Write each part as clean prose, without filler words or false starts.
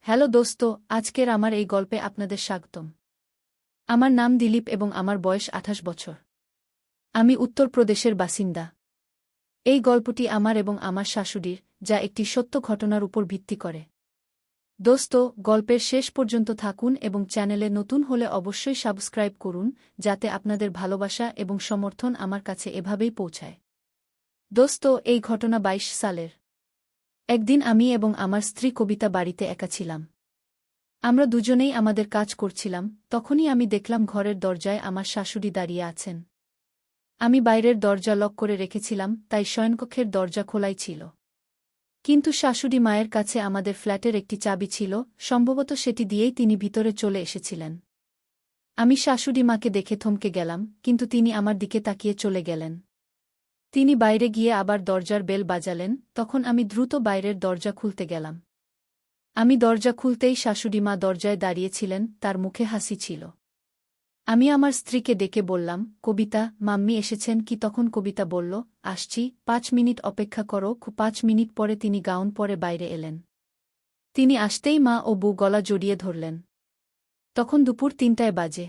Hello দোস্ত, আজকের আমার এই গল্পে আপনাদের স্বাগতম। আমার নাম দিলীপ এবং আমার বয়স ২৮ বছর। আমি উত্তরপ্রদেশের বাসিন্দা। এই গল্পটি আমার এবং আমার শাশুড়ির, যা একটি সত্য ঘটনার উপর ভিত্তি করে। দোস্ত, গল্পের শেষ পর্যন্ত থাকুন এবং চ্যানেলে নতুন হলে অবশ্যই সাবস্ক্রাইব করুন, যাতে আপনাদের ভালোবাসা এবং সমর্থন আমার কাছে এভাবেই পৌঁছায়। দোস্ত, এই ঘটনা ২২ সালের। একদিন আমি এবং আমার স্ত্রী কবিতা বাড়িতে একা ছিলাম। আমরা দুজনেই আমাদের কাজ করছিলাম, তখনই আমি দেখলাম ঘরের দরজায় আমার শাশুড়ি দাঁড়িয়ে আছেন। আমি বাইরের দরজা লক করে রেখেছিলাম, তাই শয়নকক্ষের দরজা খোলাই ছিল। কিন্তু শাশুড়ি মায়ের কাছে আমাদের ফ্ল্যাটের একটি চাবি ছিল, সম্ভবত সেটি দিয়েই তিনি ভিতরে চলে এসেছিলেন। আমি শাশুড়ি মাকে দেখে থমকে গেলাম, কিন্তু তিনি আমার দিকে তাকিয়ে চলে গেলেন। তিনি বাইরে গিয়ে আবার দরজার বেল বাজালেন, তখন আমি দ্রুত বাইরের দরজা খুলতে গেলাম। আমি দরজা খুলতেই শাশুড়িমা দরজায় দাঁড়িয়েছিলেন, তার মুখে হাসি ছিল। আমি আমার স্ত্রীকে ডেকে বললাম, কবিতা, মাম্মি এসেছেন কি? তখন কবিতা বলল, আসছি, ৫ মিনিট অপেক্ষা করো। ৫ মিনিট পরে তিনি গাউন পরে বাইরে এলেন। তিনি আসতেই মা ও বউ গলা জড়িয়ে ধরলেন। তখন দুপুর ৩টায় বাজে।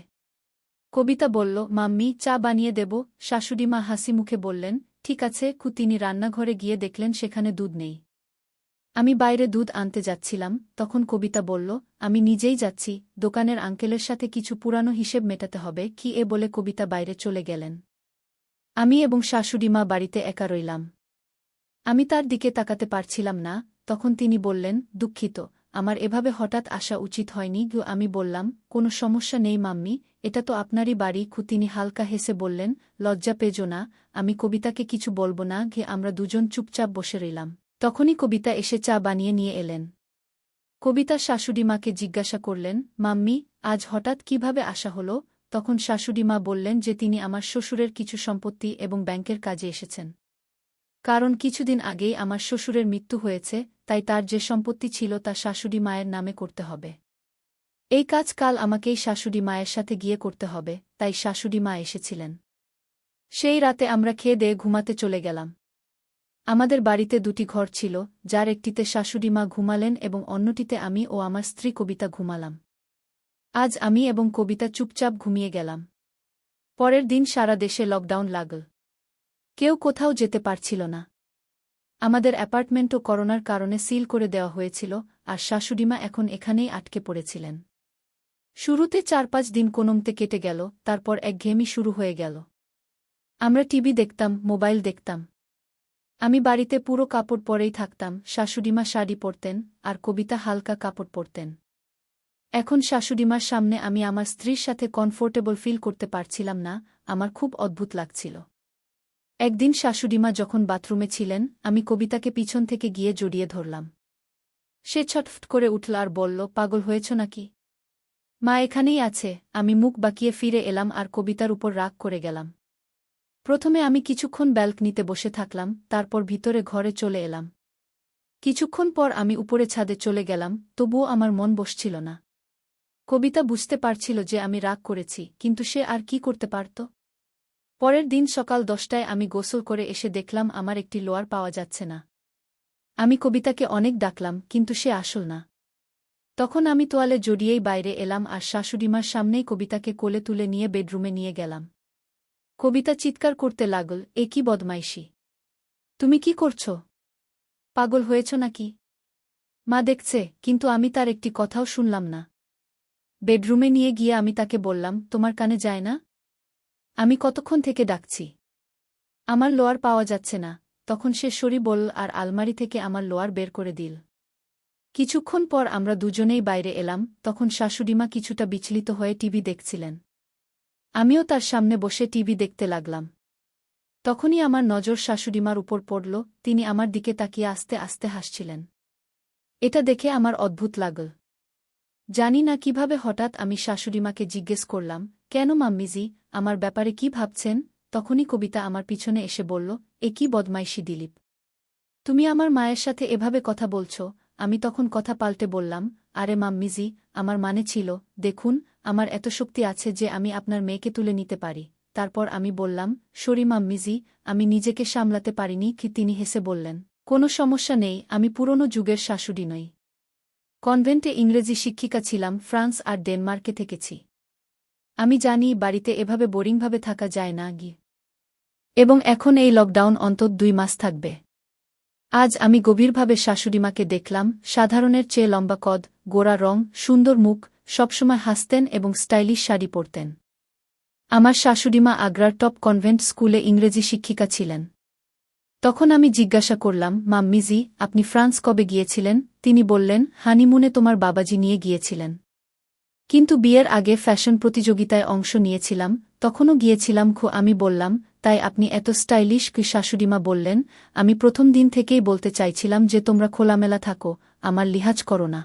কবিতা বলল, মাম্মি, চা বানিয়ে দেব? শাশুড়িমা হাসি মুখে বললেন, ঠিক আছে। তিনি রান্নাঘরে গিয়ে দেখলেন সেখানে দুধ নেই। আমি বাইরে দুধ আনতে যাচ্ছিলাম, তখন কবিতা বলল, আমি নিজেই যাচ্ছি, দোকানের আঙ্কেলের সাথে কিছু পুরানো হিসেব মেটাতে হবে। বলে কবিতা বাইরে চলে গেলেন। আমি এবং শাশুড়িমা বাড়িতে একা রইলাম। আমি তার দিকে তাকাতে পারছিলাম না। তখন তিনি বললেন, দুঃখিত, আমার এভাবে হঠাৎ আসা উচিত হয়নি। আমি বললাম, কোনো সমস্যা নেই মাম্মি, এটা তো আপনারই বাড়ি। তিনি হালকা হেসে বললেন, লজ্জা পেজো না। আমি কবিতাকে কিছু বলব না। আমরা দুজন চুপচাপ বসে রইলাম। তখনই কবিতা এসে চা বানিয়ে নিয়ে এলেন। কবিতা শাশুড়িমাকে জিজ্ঞাসা করলেন, মাম্মি, আজ হঠাৎ কিভাবে আসা হলো? তখন শাশুড়িমা বললেন যে তিনি আমার শ্বশুরের কিছু সম্পত্তি এবং ব্যাংকের কাজে এসেছেন। কারণ কিছুদিন আগেই আমার শ্বশুরের মৃত্যু হয়েছে, তাই তার যে সম্পত্তি ছিল তা শাশুড়ি মায়ের নামে করতে হবে। এই কাজ কাল আমাকেই শাশুড়ি মায়ের সাথে গিয়ে করতে হবে, তাই শাশুড়ি মা এসেছিলেন। সেই রাতে আমরা খেয়ে দেয়ে ঘুমাতে চলে গেলাম। আমাদের বাড়িতে ২টি ঘর ছিল, যার একটিতে শাশুড়িমা ঘুমালেন এবং অন্যটিতে আমি ও আমার স্ত্রী কবিতা ঘুমালাম। আজ আমি এবং কবিতা চুপচাপ ঘুমিয়ে গেলাম। পরের দিন সারা দেশে লকডাউন লাগল। কেউ কোথাও যেতে পারছিল না। আমাদের অ্যাপার্টমেন্টও করোনার কারণে সিল করে দেওয়া হয়েছিল, আর শাশুড়িমা এখন এখানেই আটকে পড়েছিলেন। শুরুতে ৪-৫ দিন কোনোমতে কেটে গেল, তারপর একঘেয়েমি শুরু হয়ে গেল। আমরা টিভি দেখতাম, মোবাইল দেখতাম। আমি বাড়িতে পুরো কাপড় পরেই থাকতাম, শাশুড়িমা শাড়ি পরতেন, আর কবিতা হালকা কাপড় পরতেন। এখন শাশুড়িমার সামনে আমি আমার স্ত্রীর সাথে কমফোর্টেবল ফিল করতে পারছিলাম না, আমার খুব অদ্ভুত লাগছিল। একদিন শাশুড়িমা যখন বাথরুমে ছিলেন, আমি কবিতাকে পিছন থেকে গিয়ে জড়িয়ে ধরলাম। সে ছটফট করে উঠল আর বলল, পাগল হয়েছ নাকি? মা এখানেই আছে। আমি মুখ বাঁকিয়ে ফিরে এলাম আর কবিতার উপর রাগ করে গেলাম। প্রথমে আমি কিছুক্ষণ ব্যালকনিতে বসে থাকলাম, তারপর ভিতরে ঘরে চলে এলাম। কিছুক্ষণ পর আমি উপরে ছাদে চলে গেলাম, তবুও আমার মন বসছিল না। কবিতা বুঝতে পারছিল যে আমি রাগ করেছি, কিন্তু সে আর কি করতে পারত? পরের দিন সকাল ১০টায় আমি গোসল করে এসে দেখলাম আমার একটি লোয়ার পাওয়া যাচ্ছে না। আমি কবিতাকে অনেক ডাকলাম, কিন্তু সে আসল না। তখন আমি তোয়ালে জড়িয়েই বাইরে এলাম আর শাশুড়িমার সামনেই কবিতাকে কোলে তুলে নিয়ে বেডরুমে নিয়ে গেলাম। কবিতা চিৎকার করতে লাগল, এ কি বদমাইশি! তুমি কি করছ? পাগল হয়েছ নাকি? মা দেখছে, কিন্তু আমি তার একটি কথাও শুনলাম না। বেডরুমে নিয়ে গিয়ে আমি তাকে বললাম, তোমার কানে যায় না? আমি কতক্ষণ থেকে ডাকছি। আমার লোয়ার পাওয়া যাচ্ছে না। তখন সে সরি বলল আর আলমারি থেকে আমার লোয়ার বের করে দিল। কিছুক্ষণ পর আমরা দুজনেই বাইরে এলাম, তখন শাশুড়িমা কিছুটা বিচলিত হয়ে টিভি দেখছিলেন। আমিও তার সামনে বসে টিভি দেখতে লাগলাম। তখনই আমার নজর শাশুড়িমার উপর পড়ল, তিনি আমার দিকে তাকিয়ে আস্তে আস্তে হাসছিলেন। এটা দেখে আমার অদ্ভুত লাগল। জানি না কিভাবে হঠাৎ আমি শাশুড়িমাকে জিজ্ঞেস করলাম, কেন মাম্মিজি, আমার ব্যাপারে কি ভাবছেন? তখনই কবিতা আমার পিছনে এসে বলল, এ কি বদমাইশি দিলীপ! তুমি আমার মায়ের সাথে এভাবে কথা বলছ। আমি তখন কথা পাল্টে বললাম, আরে মাম্মিজি, আমার মানে ছিল, দেখুন, আমার এত শক্তি আছে যে আমি আপনার মেয়েকে তুলে নিতে পারি। তারপর আমি বললাম, সরি মাম্মিজি, আমি নিজেকে সামলাতে পারিনি। তিনি হেসে বললেন, কোনো সমস্যা নেই, আমি পুরনো যুগের শাশুড়ি নই। কনভেন্টে ইংরেজি শিক্ষিকা ছিলাম, ফ্রান্স আর ডেনমার্কে থেকেছি। আমি জানি বাড়িতে এভাবে বোরিংভাবে থাকা যায় না এবং এখন এই লকডাউন অন্তত 2 মাস থাকবে। আজ আমি গভীরভাবে শাশুড়িমাকে দেখলাম, সাধারণের চেয়ে লম্বা কদ, গোরা রং, সুন্দর মুখ, সবসময় হাসতেন এবং স্টাইলিশ শাড়ি পরতেন। আমার শাশুড়িমা আগ্রার টপ কনভেন্ট স্কুলে ইংরেজি শিক্ষিকা ছিলেন। তখন আমি জিজ্ঞাসা করলাম, মাম্মিজি, আপনি ফ্রান্স কবে গিয়েছিলেন? তিনি বললেন, হানিমুনে তোমার বাবাজি নিয়ে গিয়েছিলেন। কিন্তু বিয়ের আগে ফ্যাশন প্রতিযোগিতায় অংশ নিয়েছিলাম, তখনও গিয়েছিলাম। আমি বললাম, তাই আপনি এত স্টাইলিশ কি? শাশুড়িমা বললেন, আমি প্রথম দিন থেকেই বলতে চাইছিলাম যে তোমরা খোলামেলা থাকো, আমার লিহাজ করো না।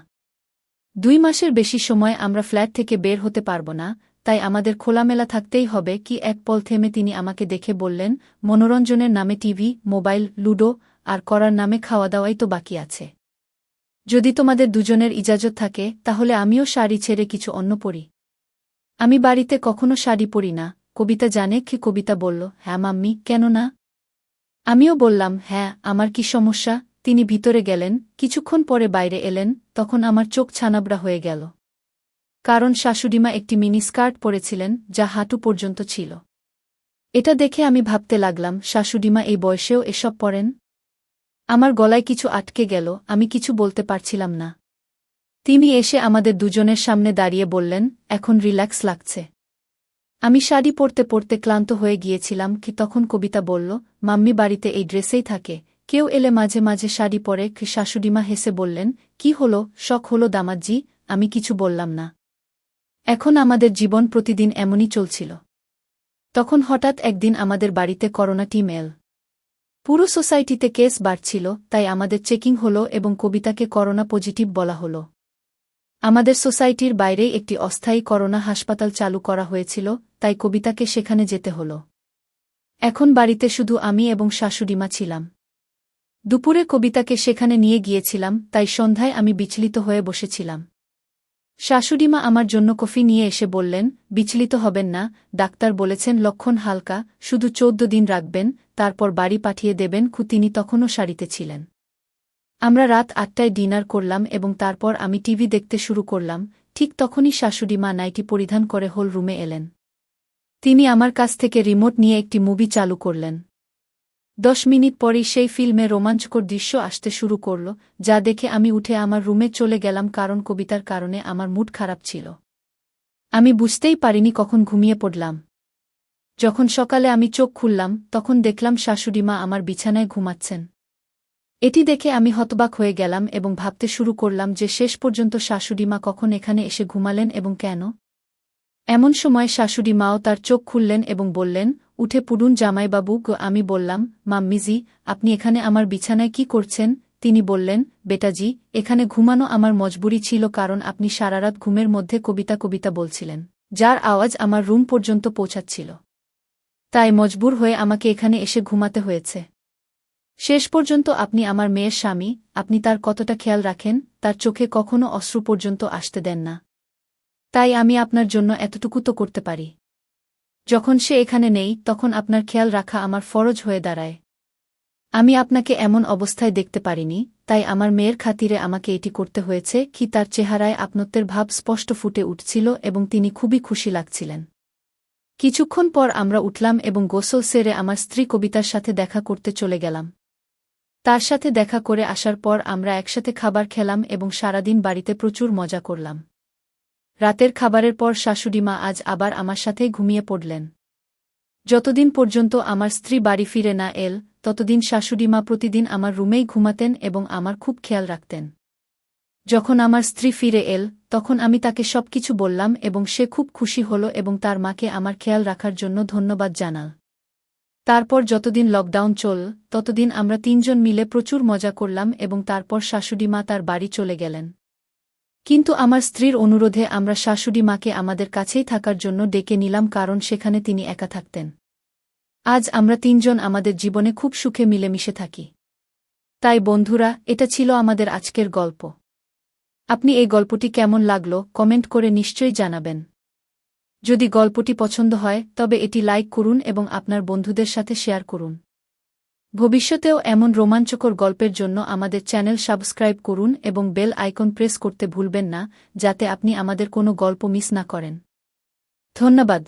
2 মাসের বেশি সময় আমরা ফ্ল্যাট থেকে বের হতে পারব না, তাই আমাদের খোলামেলা থাকতেই হবে। এক পল থেমে তিনি আমাকে দেখে বললেন, মনোরঞ্জনের নামে টিভি, মোবাইল, লুডো আর করার নামে খাওয়া দাওয়াই তো বাকি আছে। যদি তোমাদের দুজনের ইজাজত থাকে তাহলে আমিও শাড়ি ছেড়ে কিছু অন্য পরি। আমি বাড়িতে কখনো শাড়ি পরি না। কবিতা জানে কি? কবিতা বলল, হ্যাঁ মাম্মি, কেন না? আমিও বললাম, হ্যাঁ, আমার কি সমস্যা? তিনি ভিতরে গেলেন, কিছুক্ষণ পরে বাইরে এলেন, তখন আমার চোখ ছানাবড়া হয়ে গেল। কারণ শাশুড়িমা একটি মিনি স্কার্ট পরেছিলেন, যা হাঁটু পর্যন্ত ছিল। এটা দেখে আমি ভাবতে লাগলাম, শাশুড়িমা এই বয়সেও এসব পরেন? আমার গলায় কিছু আটকে গেল, আমি কিছু বলতে পারছিলাম না। তিনি এসে আমাদের দুজনের সামনে দাঁড়িয়ে বললেন, এখন রিল্যাক্স লাগছে? আমি শাড়ি পরতে পরতে ক্লান্ত হয়ে গিয়েছিলাম। তখন কবিতা বলল, মাম্মি বাড়িতে এই ড্রেসেই থাকে, কেউ এলে মাঝে মাঝে শাড়ি পরে। শাশুড়িমা হেসে বললেন, কি হলো, শখ হলো দামাজ্জি? আমি কিছু বললাম না। এখন আমাদের জীবন প্রতিদিন এমনই চলছিল। তখন হঠাৎ একদিন আমাদের বাড়িতে করোনা টিম এল। পুরো সোসাইটিতে কেস বাড়ছিল, তাই আমাদের চেকিং হলো এবং কবিতাকে করোনা পজিটিভ বলা হলো। আমাদের সোসাইটির বাইরেই একটি অস্থায়ী করোনা হাসপাতাল চালু করা হয়েছিল, তাই কবিতাকে সেখানে যেতে হলো। এখন বাড়িতে শুধু আমি এবং শাশুড়িমা ছিলাম। দুপুরে কবিতাকে সেখানে নিয়ে গিয়েছিলাম, তাই সন্ধ্যায় আমি বিচলিত হয়ে বসেছিলাম। শাশুড়িমা আমার জন্য কফি নিয়ে এসে বললেন, বিচলিত হবেন না, ডাক্তার বলেছেন লক্ষণ হালকা, শুধু 14 দিন রাখবেন, তারপর বাড়ি পাঠিয়ে দেবেন। তিনি তখনও শাড়িতে ছিলেন। আমরা রাত 8টায় ডিনার করলাম এবং তারপর আমি টিভি দেখতে শুরু করলাম। ঠিক তখনই শাশুড়িমা নাইটি পরিধান করে হল রুমে এলেন। তিনি আমার কাছ থেকে রিমোট নিয়ে একটি মুভি চালু করলেন। 10 মিনিট পরেই সেই ফিল্মে রোমাঞ্চকর দৃশ্য আসতে শুরু করল, যা দেখে আমি উঠে আমার রুমে চলে গেলাম, কারণ কবিতার কারণে আমার মুড খারাপ ছিল। আমি বুঝতেই পারিনি কখন ঘুমিয়ে পড়লাম। যখন সকালে আমি চোখ খুললাম, তখন দেখলাম শাশুড়িমা আমার বিছানায় ঘুমাচ্ছেন। এটি দেখে আমি হতবাক হয়ে গেলাম এবং ভাবতে শুরু করলাম যে শেষ পর্যন্ত শাশুড়িমা কখন এখানে এসে ঘুমালেন এবং কেন। এমন সময় শাশুড়িমাও তার চোখ খুললেন এবং বললেন, উঠে পড়ুন জামাইবাবু। আমি বললাম, মাম্মিজি, আপনি এখানে আমার বিছানায় কি করছেন? তিনি বললেন, বেটাজি, এখানে ঘুমানো আমার মজবুরি ছিল, কারণ আপনি সারারাত ঘুমের মধ্যে কবিতা কবিতা বলছিলেন, যার আওয়াজ আমার রুম পর্যন্ত পৌঁছাচ্ছিল। তাই মজবুর হয়ে আমাকে এখানে এসে ঘুমাতে হয়েছে। শেষ পর্যন্ত আপনি আমার মেয়ের স্বামী, আপনি তার কতটা খেয়াল রাখেন, তার চোখে কখনো অশ্রু পর্যন্ত আসতে দেন না। তাই আমি আপনার জন্য এতটুকু তো করতে পারি। যখন সে এখানে নেই, তখন আপনার খেয়াল রাখা আমার ফরজ হয়ে দাঁড়ায়। আমি আপনাকে এমন অবস্থায় দেখতে পারিনি, তাই আমার মেয়ের খাতিরে আমাকে এটি করতে হয়েছে। তার চেহারায় আপনত্বের ভাব স্পষ্ট ফুটে উঠছিল এবং তিনি খুবই খুশি লাগছিলেন। কিছুক্ষণ পর আমরা উঠলাম এবং গোসল সেরে আমার স্ত্রী কবিতার সাথে দেখা করতে চলে গেলাম। তার সাথে দেখা করে আসার পর আমরা একসাথে খাবার খেলাম এবং সারাদিন বাড়িতে প্রচুর মজা করলাম। রাতের খাবারের পর শাশুড়িমা আজ আবার আমার সাথেই ঘুমিয়ে পড়লেন। যতদিন পর্যন্ত আমার স্ত্রী বাড়ি ফিরে না এল, ততদিন শাশুড়িমা প্রতিদিন আমার রুমেই ঘুমাতেন এবং আমার খুব খেয়াল রাখতেন। যখন আমার স্ত্রী ফিরে এল, তখন আমি তাকে সবকিছু বললাম এবং সে খুব খুশি হল এবং তার মাকে আমার খেয়াল রাখার জন্য ধন্যবাদ জানাল। তারপর যতদিন লকডাউন চল, ততদিন আমরা 3 জন মিলে প্রচুর মজা করলাম এবং তারপর শাশুড়িমা তার বাড়ি চলে গেলেন। কিন্তু আমার স্ত্রীর অনুরোধে আমরা শাশুড়িমাকে আমাদের কাছেই থাকার জন্য ডেকে নিলাম, কারণ সেখানে তিনি একা থাকতেন। আজ আমরা 3 জন আমাদের জীবনে খুব সুখে মিলেমিশে থাকি। তাই বন্ধুরা, এটা ছিল আমাদের আজকের গল্প। আপনি এই গল্পটি কেমন লাগলো কমেন্ট করে নিশ্চয়ই জানাবেন। যদি গল্পটি পছন্দ হয় তবে এটি লাইক করুন এবং আপনার বন্ধুদের সাথে শেয়ার করুন। ভবিষ্যতেও এমন রোমাঞ্চকর গল্পের জন্য আমাদের চ্যানেল সাবস্ক্রাইব করুন এবং বেল আইকন প্রেস করতে ভুলবেন না যাতে আপনি আমাদের কোনো গল্প মিস না করেন। ধন্যবাদ।